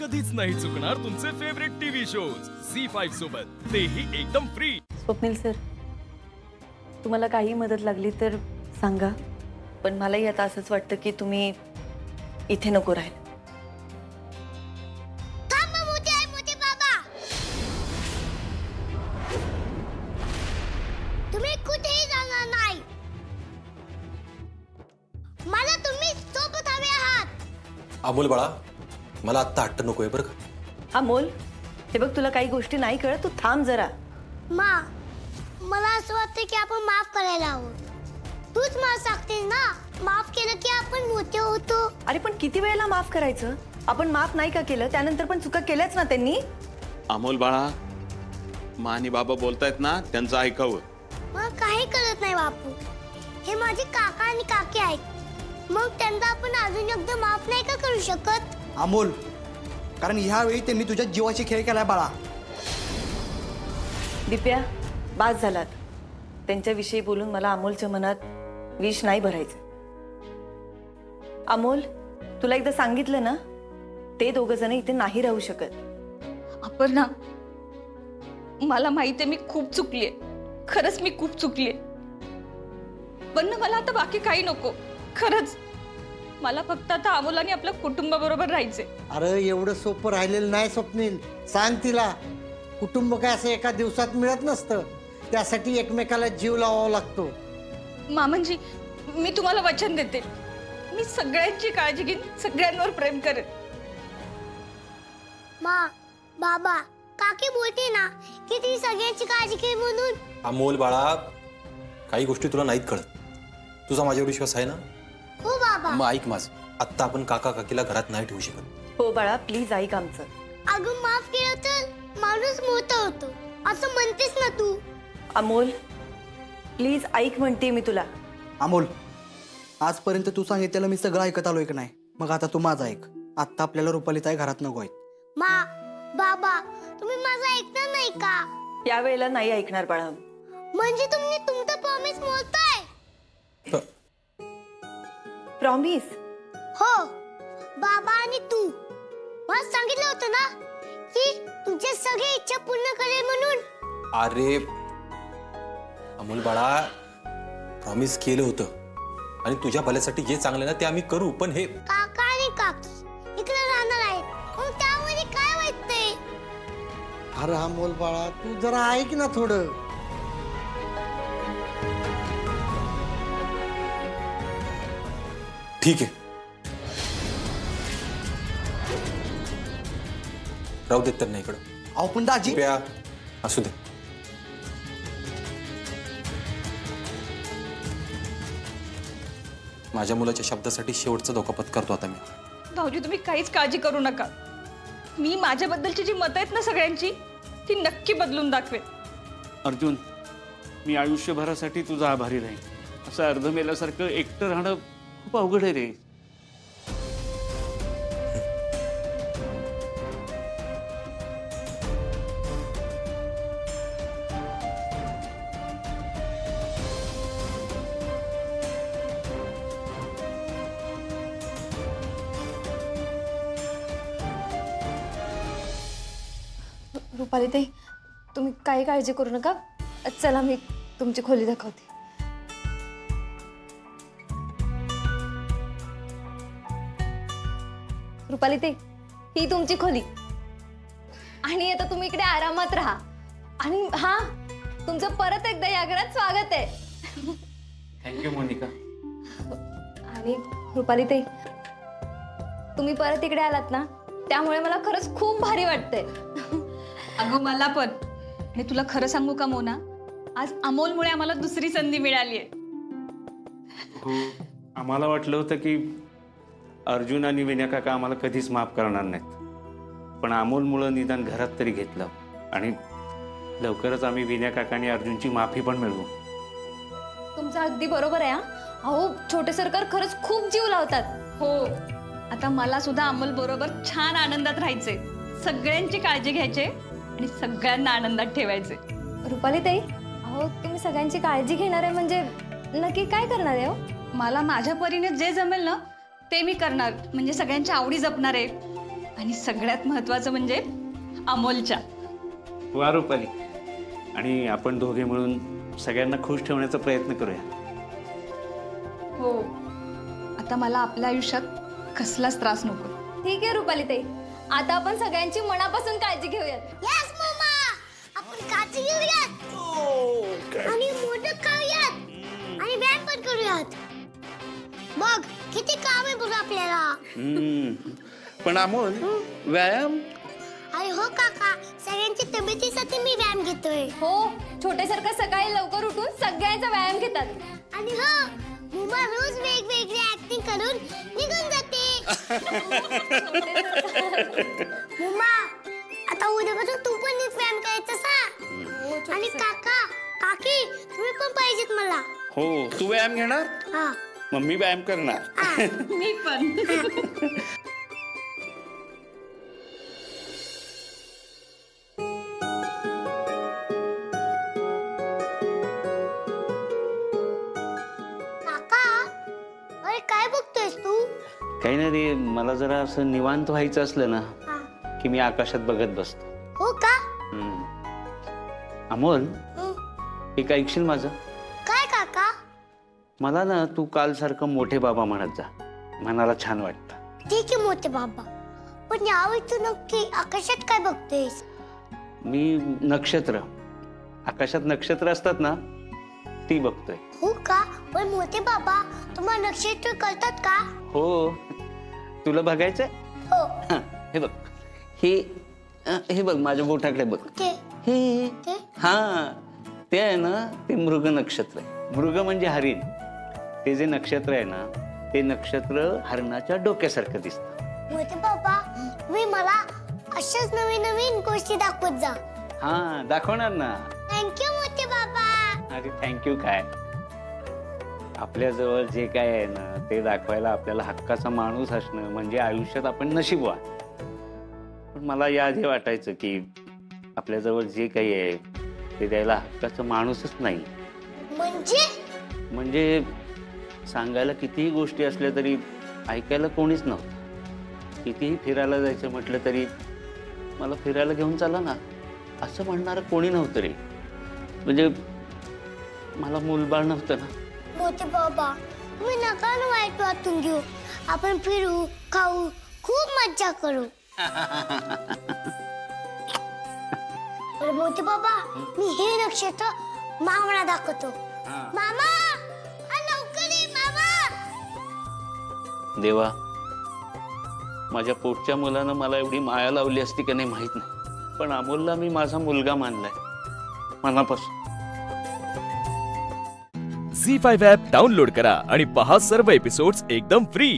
कधीच नाही चुकणार तुमचे फेवरेट टीव्ही शोज झी5 सोबत, तेही एकदम फ्री। स्वप्नील सर, तुम्हाला काही मदत लागली तर सांगा, पण मलाही आता असंच वाटतं की तुम्ही इथे नको राहायला। तुम्ही कुठेही जाणार नाही, मला तुम्ही सोबत हवे आहात। अमोल बाळा, मला आता हट्ट नकोय बरं का। अमोल, हे बघ, तुला काही गोष्टी नाही कळत, तू थांब जरा। मा, मला असं वाटतं की आपण माफ करायला हवं। तूच मला सांगतेस ना, माफ केलं की आपण मोठे होतो। अरे पण किती वेळेला माफ करायचं? आपण माफ नाही का केलं, त्यानंतर पण चुका केल्याच ना त्यांनी। अमोल बाळा, मा आणि बाबा बोलतायत ना, त्यांचं ऐकावं। मला काही कळत नाही बापू, हे माझे काका आणि काकी आहेत, मग त्यांना आपण अजून एकदा माफ नाही का करू शकत? अमोल, कारण ह्यावेळी त्यांनी तुझ्या जीवाची खेळ केलाय बाळा। दिप्या, बास झालात। त्यांच्याविषयी बोलून मला अमोलच्या मनात विष नाही भरायचं। अमोल, तुला एकदा सांगितलं ना, ते दोघं जण इथे नाही राहू शकत। अपर्णा, मला माहिती आहे मी खूप चुकलीये, खरंच मी खूप चुकलीये, पण ना मला आता बाकी काही नको। खरंच मला फक्त आता अमोल आणि आपल्या कुटुंबाबरोबर राहायचे। अरे एवढं सोपं राहिलेलं नाही स्वप्नील, सांग तिला। कुटुंब काय असं एका दिवसात मिळत नसतं, त्यासाठी एकमेकाला जीव लावावा लागतो। मामांजी, मी तुम्हाला वचन देते, मी सगळ्यांची काळजी घेईन, सगळ्यांवर प्रेम करेन। मा, बाबा, काकी बोलते ना की ती सगळ्यांची काळजी घे म्हणून। अमोल बाळा, काही गोष्टी तुला नाहीत कळत, तुझा माझ्यावर विश्वास आहे ना? हो बाबा। मग ऐक माझं, आत्ता आपण काका काकीला घरात नाही ठेवू शकत। हो बाळा, प्लीज ऐक आमचं। अगं माफ केलं तर माणूस मोठा होतो, असं म्हणतेस ना तू। अमोल, प्लीज ऐक म्हणते मी तुला। अमोल, आजपर्यंत तू सांगितलेलं मी सगळं ऐकत आलोय की नाही, मग आता तू माझं ऐक। आता आपल्याला रुपालीताई घरात नको आहेत। मा, बाबा, तुम्ही माझं ऐकणार नाही का? या वेळेला नाही ऐकणार बाळा। म्हणजे तुम्ही तुमचं प्रॉमिस मोडताय? प्रॉमिस? हो, बाबा आणि तू मला सांगितलं होतं ना की तुमच्या सगळ्या इच्छा पूर्ण करेल म्हणून। अरे अमोल बाळा, प्रॉमिस केलं होतं आणि तुझ्या भल्यासाठी जे चांगलं ना ते आम्ही करू, पण हे काका आणि काकी इकडे राहणार आहेत, मग त्यामध्ये काय वाटतंय? अरे अमोल बाळा, तू जरा ऐक ना थोडं। ठीक आहे, राहू देत तर नाही इकडं। अहो पण दाजी, प्या असू दे। माझ्या मुलाच्या शब्दासाठी शेवटचा धोका पत्करतो आता मी। भाऊजी, तुम्ही काहीच काळजी करू नका, मी माझ्याबद्दलची जी मतं आहेत ना सगळ्यांची, ती नक्की बदलून दाखवेन। अर्जुन, मी आयुष्यभरासाठी तुझा आभारी राहीन। असं अर्ध मेल्यासारखं एकटं राहणं खूप अवघड आहे रे। रुपालीताई, तुम्ही काही काळजी करू नका, चला मी तुमची खोली दाखवते। रुपालीताई, ही तुमची खोली, आणि आता तुम्ही इकडे आरामात राहा। आणि हा, तुमचं परत एकदा या घरात स्वागत आहे। थँक्यू मोनिका। आणि रुपालीताई, तुम्ही परत इकडे आलात ना, त्यामुळे मला खरंच खूप भारी वाटतंय। अगं मला पण। आणि तुला खरं सांगू का मोना, आज अमोलमुळे आम्हाला दुसरी संधी मिळाली आहे। हो, आम्हाला वाटलं होतं की अर्जुन आणि विनय काका आम्हाला कधीच माफ करणार नाहीत, पण अमोलमुळं निदान घरात तरी घेतलं, आणि लवकरच आम्ही विनय काका आणि अर्जुनची माफी पण मिळवू। तुमचं अगदी बरोबर आहे। अहो, छोटे सरकार खरंच खूप जीव लावतात। हो, आता मला सुद्धा अमोल बरोबर छान आनंदात राहायचे, सगळ्यांची काळजी घ्यायचे आणि सगळ्यांना आनंदात ठेवायचे। रुपालीताई, अहो तुम्ही सगळ्यांची काळजी घेणार आहे म्हणजे नक्की काय करणार आहे? हो, मला माझ्या परीने जे जमेल ना ते मी करणार, म्हणजे सगळ्यांच्या आवडी जपणार आहे। आणि सगळ्यात महत्वाचं म्हणजे अमोलच्या. वा रुपाली, आणि आपण दोघे मिळून सगळ्यांना खुश ठेवण्याचा प्रयत्न करूया. हो, आता मला आपल्या आयुष्यात कसलाच त्रास नको. ठीक आहे रुपाली ताई, आता आपण सगळ्यांची मनापासून काळजी घेऊयात. यस मम्मा, आपण काची घेऊयात आणि मोदक खाऊयात आणि व्यायाम पण करूयात. बघ किती काम आहे बघ आपल्याला. पण अमोल, व्यायाम? अरे हो काका, सगळ्यांच्या तब्येतीसाठी मी व्यायाम घेतोय. हो, छोटेसारखं सकाळी लवकर उठून सगळ्यांचा व्यायाम घेतात. आणि हो, मुमा रोज वेगवेगळी ऍक्टिंग करून निघून जाते. मुमा, आता उद्यापासून तू पण नीट व्यायाम करायचा सा. आणि काका, काकी, तुम्ही पण पाहिजेत मला. हो, तू व्यायाम घेणार, हा. मग मी व्यायाम करणार. मी पण. काका, अरे काय बघतोयस तू? काही नाही रे, मला जरा असं निवांत व्हायचं असलं ना हा. की मी आकाशात बघत बसतो. हो का? अमोल, हं. एक ऐकशील माझं? काय काका? मला ना तू काल सारखं मोठे बाबा म्हणत जा, मनाला छान वाटतं. ठीक आहे मोठे बाबा, पण यावेळी तू नक्की आकाशात काय बघतोयस? मी नक्षत्र, आकाशात नक्षत्र असतात ना, ती बघतोय. हो का? पण मोठे बाबा, तुम्हाला नक्षत्र कळतात का? हो, तुला बघायचंय? हो. हं, हे बघ, हे बघ माझ्या बोटाकडे बघ. ते हे ते हा, ते आहे ना, ते मृग नक्षत्र आहे. मृग म्हणजे हरिण. ते जे नक्षत्र आहे ना, ते नक्षत्र हरणाच्या डोक्यासारखं दिसतं. मोठे बाबा, तुम्ही मला अशाच नवीन नवीन गोष्टी दाखवत जा. हा, दाखवणार ना. थँक्यू मोठे बाबा. अरे थँक्यू काय, आपल्याजवळ जे काय आहे ना, ते दाखवायला आपल्याला हक्काचा माणूस असणं म्हणजे आयुष्यात आपण नशीबवान. पण मला याआधी वाटायचं की आपल्याजवळ जे काही आहे ते द्यायला हक्काचा माणूसच नाही. म्हणजे सांगायला कितीही गोष्टी असल्या तरी ऐकायला कोणीच नव्हतं. कितीही फिरायला जायचं म्हटलं तरी मला फिरायला घेऊन चला ना असं म्हणणारं कोणी नव्हतं रे. म्हणजे मला मूलबाळ नव्हतं ना. मोठे बाबा, तुम्ही नका ना वाईट वाटून घेऊ. आपण फिरू, खाऊ, खूप मज्जा करू. मोठे बाबा, मी हे नक्षत्र मामाला दाखवतो. मामा, लवकर ये मामा. देवा, माझ्या पोटच्या मुलानं मला एवढी माया लावली असती का नाही माहित नाही, पण अमोलला मी माझा मुलगा मानलाय मनापासून. झी5 ॲप डाउनलोड करा आणि पहा सर्व एपिसोड्स एकदम फ्री.